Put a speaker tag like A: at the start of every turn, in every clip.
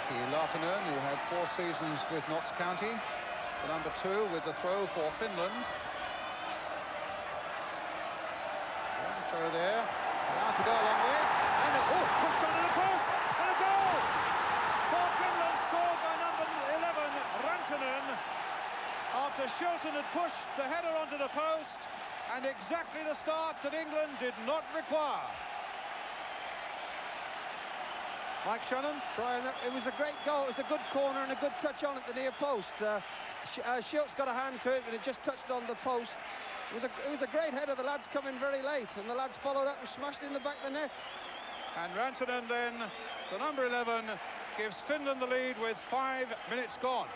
A: Heikki Lahtinen, who had 4 seasons with Notts County, the number 2 with the throw for Finland. Throw there, allowed to go a long way, and pushed under the post, and a goal for Finland, scored by number 11, Rantanen, after Shilton had pushed the header onto the post, and exactly the start that England did not require. Mike Shannon?
B: Brian, it was a great goal. It was a good corner and a good touch on at the near post. Shilt's got a hand to it, but it just touched on the post. It was a great header. The lads come in very late, and the lads followed up and smashed in the back of the net.
A: And Rantanen then, the number 11, gives Finland the lead with 5 minutes gone.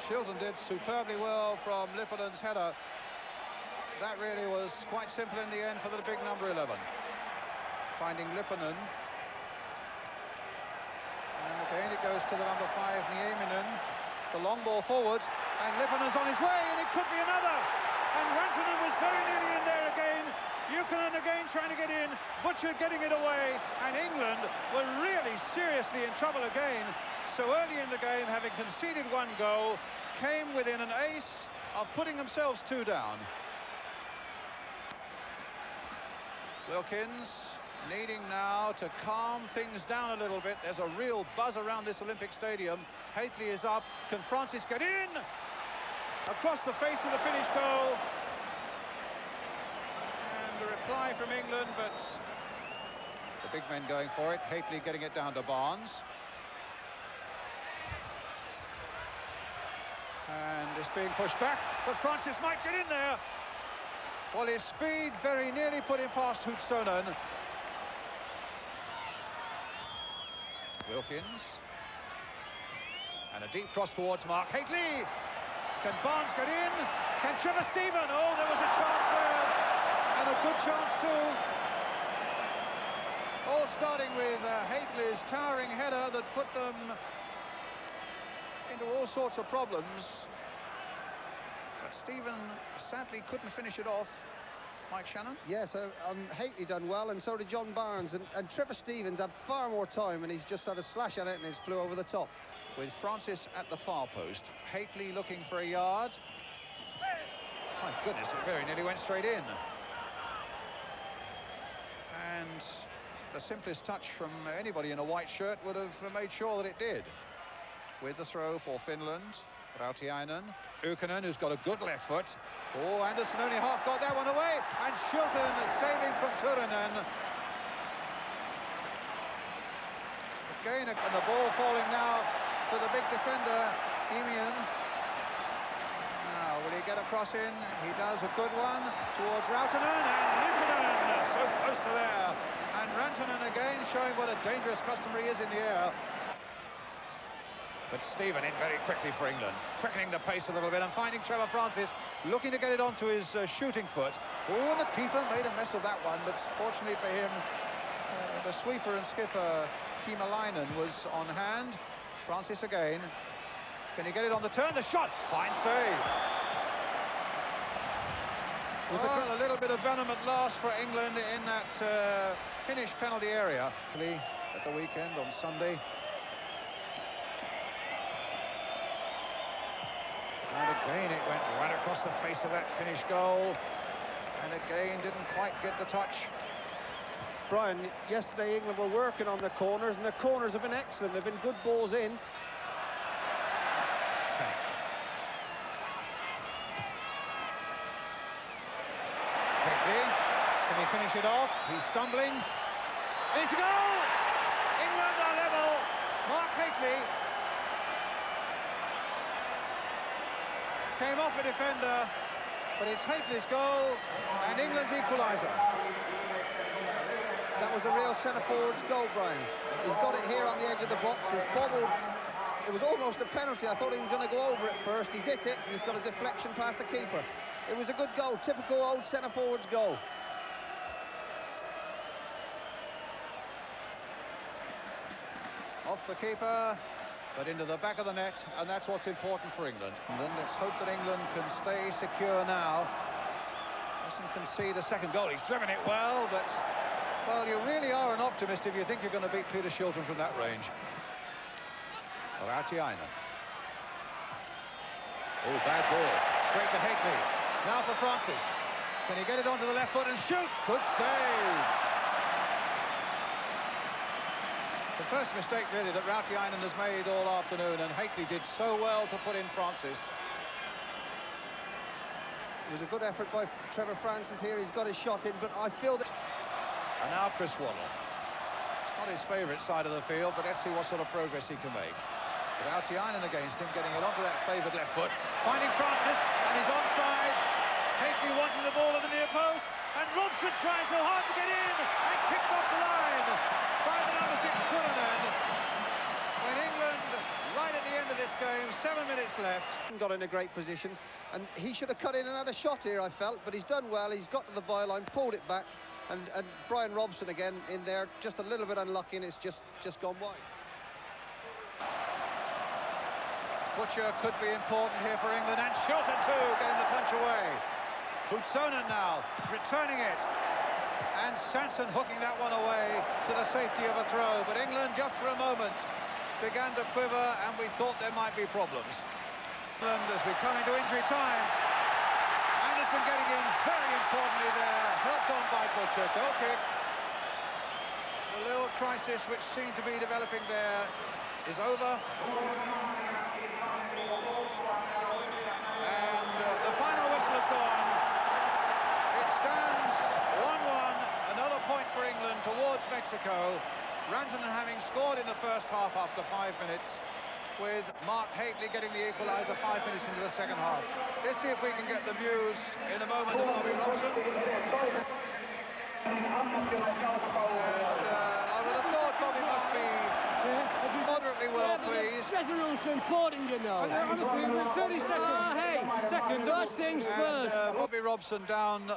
A: Shilton did superbly well from Lipponen's header. That really was quite simple in the end for the big number 11. Finding Lipponen. And again it goes to the number 5, Nieminen. The long ball forward, and Lipponen's on his way, and it could be another. And Rantanen was very nearly in there again. Buchanan again trying to get in, Butcher getting it away, and England were really seriously in trouble again. So early in the game, having conceded 1 goal, came within an ace of putting themselves 2 down. Wilkins needing now to calm things down a little bit. There's a real buzz around this Olympic Stadium. Hateley is up. Can Francis get in? Across the face of the Finnish goal. And a reply from England, but the big men going for it. Hateley getting it down to Barnes. And it's being pushed back, but Francis might get in there. Well, his speed very nearly put him past Hutsonen. Wilkins. And a deep cross towards Mark Hateley. Can Barnes get in? Can Trevor Stephen? Oh, there was a chance there. And a good chance too. All starting with Hateley's towering header that put them into all sorts of problems. But Stephen sadly couldn't finish it off. Mike Shannon?
B: Yes, Hateley done well, and so did John Barnes. And Trevor Stevens had far more time, and he's just had a slash at it, and it's flew over the top.
A: With Francis at the far post. Hateley looking for a yard. My goodness, it very nearly went straight in. And the simplest touch from anybody in a white shirt would have made sure that it did. With the throw for Finland, Rautiainen, Buchanan, who's got a good left foot. Oh, Anderson only half got that one away, and Shilton saving from Turunen. Again, and the ball falling now for the big defender, Emian. Now, will he get a cross in? He does, a good one towards Rautiainen, and Lipponen so close to there. And Rantanen again showing what a dangerous customer he is in the air. But Stephen in very quickly for England, quickening the pace a little bit and finding Trevor Francis, looking to get it onto his shooting foot. Oh, and the keeper made a mess of that one, but fortunately for him, the sweeper and skipper, Kiimalainen, was on hand. Francis again. Can he get it on the turn? The shot! Fine save. Well, a little bit of venom at last for England in that Finnish penalty area. At the weekend on Sunday. And again it went right across the face of that Finnish goal. And again didn't quite get the touch.
B: Brian, yesterday England were working on the corners, and the corners have been excellent. They've been good balls in.
A: Hateley, can he finish it off? He's stumbling. And it's a goal! England are level. Mark Hateley came off a defender, but it's Hateley's goal and England's equaliser.
B: That was a real centre-forward's goal, Brian. He's got it here on the edge of the box. He's bobbled. It was almost a penalty. I thought he was going to go over it first. He's hit it, and he's got a deflection past the keeper. It was a good goal, typical old centre-forward's goal.
A: Off the keeper, but into the back of the net, and that's what's important for England. And then let's hope that England can stay secure now. This mustn't concede a second goal. He's driven it well, but, well, you really are an optimist if you think you're going to beat Peter Shilton from that range. Rautiainen. Oh, bad ball. Straight to Hateley. Now for Francis. Can he get it onto the left foot and shoot? Good save. The first mistake, really, that Rautiainen has made all afternoon, and Hateley did so well to put in Francis.
B: It was a good effort by Trevor Francis here. He's got his shot in, but I feel that...
A: And now Chris Waddle. It's not his favourite side of the field, but let's see what sort of progress he can make. Rautiainen against him, getting it onto that favoured left foot. Finding Francis, and he's onside. Hateley wanting the ball at the near post, and Robson tries so hard to get in, and kicked off the line by the number 6 Turunen. When England, right at the end of this game, 7 minutes left.
B: Got in a great position, and he should have cut in and had a shot here, I felt, but he's done well. He's got to the byline, pulled it back, and Brian Robson again in there, just a little bit unlucky, and it's just gone wide.
A: Butcher could be important here for England, and Shilton too, getting the punch away. Hutsonen now, returning it. And Sanson hooking that one away to the safety of a throw. But England, just for a moment, began to quiver, and we thought there might be problems. England, as we come into injury time. Anderson getting in very importantly there, helped on by Butcher. Goal kick. The little crisis which seemed to be developing there is over. And the final whistle has gone. It stands 1-1, another point for England towards Mexico. Rantanen having scored in the first half after 5 minutes, with Mark Hateley getting the equaliser 5 minutes into the second half. Let's see if we can get the views in a moment of Bobby Robson. And I would have thought Bobby must be moderately well pleased.
C: Better rules are important, you know.
D: Honestly, 30 seconds.
C: Hey,
D: seconds.
C: First things first.
A: Bobby Robson down